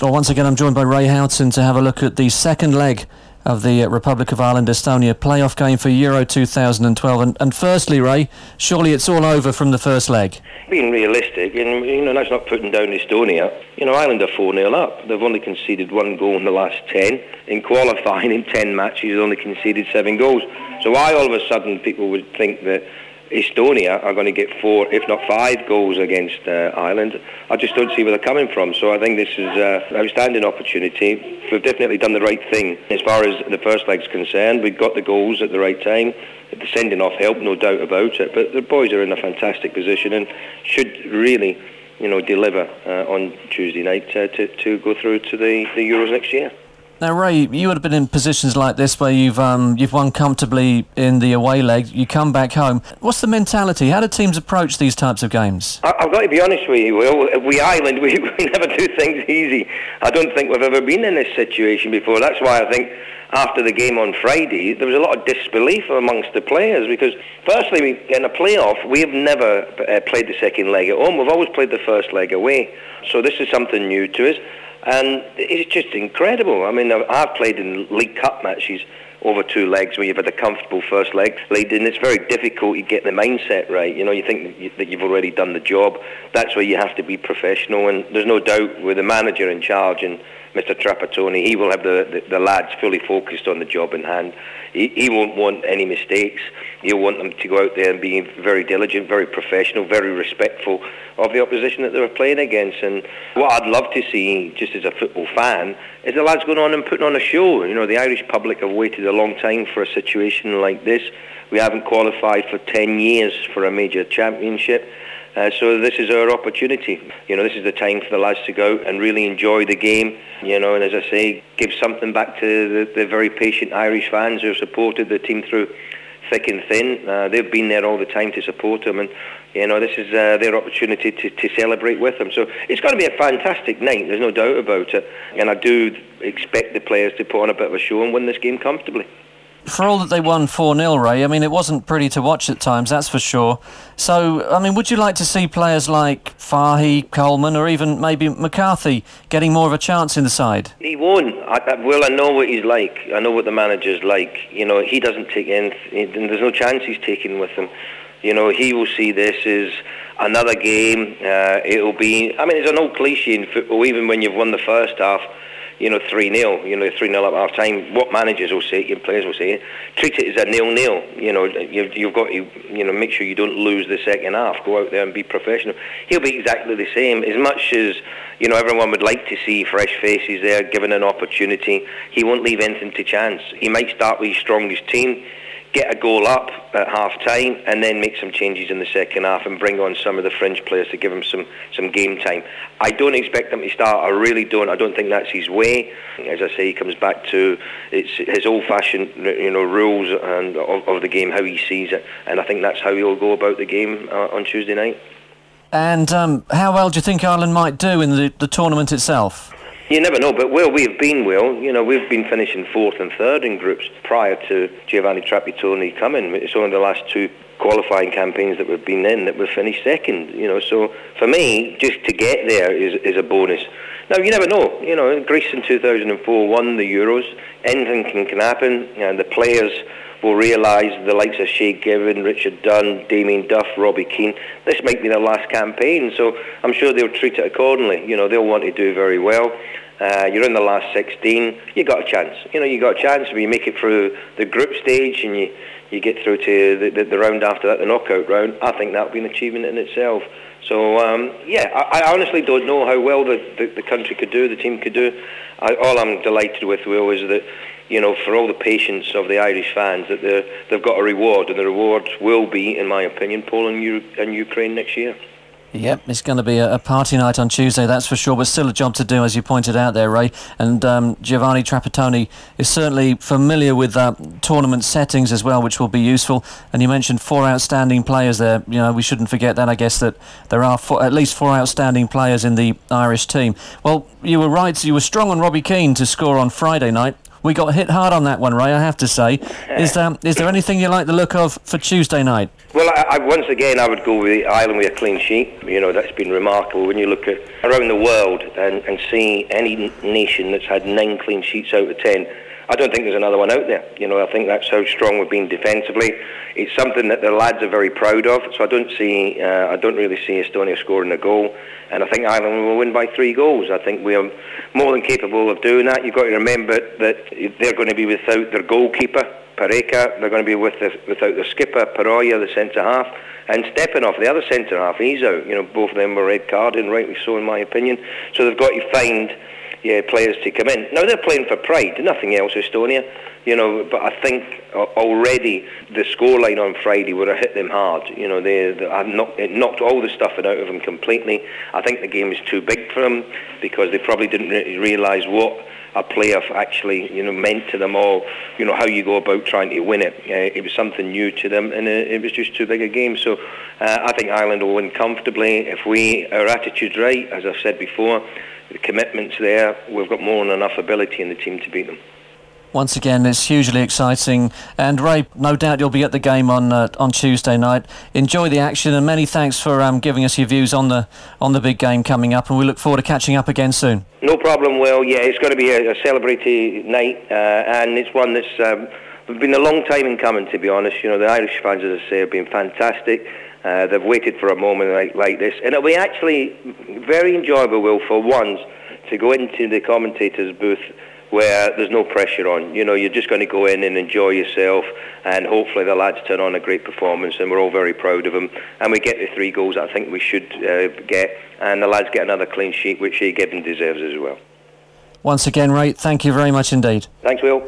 Well, once again, I'm joined by Ray Houghton to have a look at the second leg of the Republic of Ireland Estonia playoff game for Euro 2012. And firstly, Ray, surely it's all over from the first leg. Being realistic, and that's not putting down Estonia. Ireland are 4-0 up. They've only conceded 1 goal in the last 10. In qualifying, in 10 matches, they've only conceded 7 goals. So why all of a sudden people would think that Estonia are going to get 4, if not 5 goals against Ireland, I just don't see where they're coming from. So I think this is an outstanding opportunity. We've definitely done the right thing as far as the first leg's concerned. We got the goals at the right time. The sending off helped, no doubt about it. But the boys are in a fantastic position and should really, deliver on Tuesday night to go through to the Euros next year. Now, Ray, you would have been in positions like this where you've won comfortably in the away leg. You come back home. What's the mentality? How do teams approach these types of games? I've got to be honest with you, Will. We Ireland, we never do things easy. I don't think we've ever been in this situation before. That's why I think after the game on Friday, there was a lot of disbelief amongst the players because, firstly, in a playoff, we have never played the second leg at home. We've always played the first leg away. So this is something new to us. And it's just incredible. I mean, I've played in League Cup matches over 2 legs where you've had a comfortable first leg lead, and it's very difficult to get the mindset right. You think that you've already done the job. That's where you have to be professional, and there's no doubt with the manager in charge and Mr. Trapattoni, he will have the lads fully focused on the job in hand. He won't want any mistakes. He'll want them to go out there and be very diligent, very professional, very respectful of the opposition that they were playing against. And what I'd love to see, just as a football fan, is the lads going on and putting on a show. The Irish public have waited a long time for a situation like this. We haven't qualified for 10 years for a major championship. So this is our opportunity. This is the time for the lads to go out and really enjoy the game. And as I say, give something back to the very patient Irish fans who have supported the team through thick and thin. They've been there all the time to support them, and this is their opportunity to celebrate with them. So it's going to be a fantastic night. There's no doubt about it. And I do expect the players to put on a bit of a show and win this game comfortably. For all that they won 4-0, Ray, it wasn't pretty to watch at times, that's for sure. So, would you like to see players like Fahy, Coleman, or even maybe McCarthy getting more of a chance in the side? He won't. I know what he's like. I know what the manager's like. He doesn't take anything. There's no chance he's taking with them. He will see this as another game. It'll be... it's an old cliche in football, even when you've won the first half, 3-0, 3-0 up half time. What managers will say, and players will say, treat it as a 0-0. You've got to, make sure you don't lose the second half. Go out there and be professional. He'll be exactly the same. As much as, everyone would like to see fresh faces there, given an opportunity, he won't leave anything to chance. He might start with his strongest team, get a goal up at half-time and then make some changes in the second half and bring on some of the fringe players to give him some game time. I don't expect him to start. I really don't. I don't think that's his way. As I say, he comes back to his old-fashioned rules and of the game, how he sees it, and I think that's how he'll go about the game on Tuesday night. And how well do you think Ireland might do in the tournament itself? You never know, but where we've been, we've been finishing 4th and 3rd in groups prior to Giovanni Trapattoni coming. It's only the last 2 qualifying campaigns that we've been in that we've finished second. So for me, just to get there is a bonus. Now, you never know. Greece in 2004 won the Euros. Anything can happen, and the players will realise, the likes of Shea Given, Richard Dunn, Damien Duff, Robbie Keane, this might be their last campaign, so I'm sure they'll treat it accordingly. They'll want to do very well. You're in the last 16, you got a chance. You got a chance when you make it through the group stage and you get through to the round after that, the knockout round. I think that'll be an achievement in itself. So, I honestly don't know how well the country could do, the team could do. All I'm delighted with, Will, is that for all the patience of the Irish fans, that they've got a reward, and the reward will be, in my opinion, Poland and Ukraine next year. Yep, it's going to be a party night on Tuesday, that's for sure, but still a job to do, as you pointed out there, Ray. And Giovanni Trapattoni is certainly familiar with tournament settings as well, which will be useful. And you mentioned 4 outstanding players there. We shouldn't forget that, I guess, that there are at least 4 outstanding players in the Irish team. Well, you were right, you were strong on Robbie Keane to score on Friday night. we got hit hard on that one, Ray, I have to say. Is there anything you like the look of for Tuesday night? Well, once again, I would go with Ireland with a clean sheet. You know, that's been remarkable when you look at around the world and see any nation that's had 9 clean sheets out of 10. I don't think there's another one out there. You know, I think that's how strong we've been defensively. It's something that the lads are very proud of. So I don't really see Estonia scoring a goal. And I think Ireland will win by 3 goals. I think we are more than capable of doing that. You've got to remember that they're going to be without their goalkeeper, Pareka. They're going to be without their skipper, Paroya, the centre half, and Stepanov, the other centre half. He's out. You know, both of them were red carded, rightly so, in my opinion. So they've got to find players to come in. Now they're playing for pride, nothing else, Estonia. You know, but I think already the scoreline on Friday would have hit them hard. You know, it knocked all the stuffing out of them completely. I think the game is too big for them because they probably didn't realise what a playoff actually, you know, meant to them all. You know, how you go about trying to win it. It was something new to them, and it was just too big a game. So I think Ireland will win comfortably if our attitude's right. As I've said before, the commitment's there. We've got more than enough ability in the team to beat them. Once again, it's hugely exciting. And Ray, no doubt you'll be at the game on Tuesday night. Enjoy the action, and many thanks for giving us your views on the big game coming up. And we look forward to catching up again soon. No problem, Will. Yeah, it's going to be a celebratory night, and it's one that's been a long time in coming, to be honest. You know, the Irish fans, as I say, have been fantastic. They've waited for a moment like this, and it'll be actually very enjoyable, Will, for once, to go into the commentators' booth where there's no pressure on. You know, you're just going to go in and enjoy yourself, and hopefully the lads turn on a great performance, and we're all very proud of them. And we get the 3 goals I think we should get, and the lads get another clean sheet, which Gibbon deserves as well. Once again, Ray, thank you very much indeed. Thanks, Will.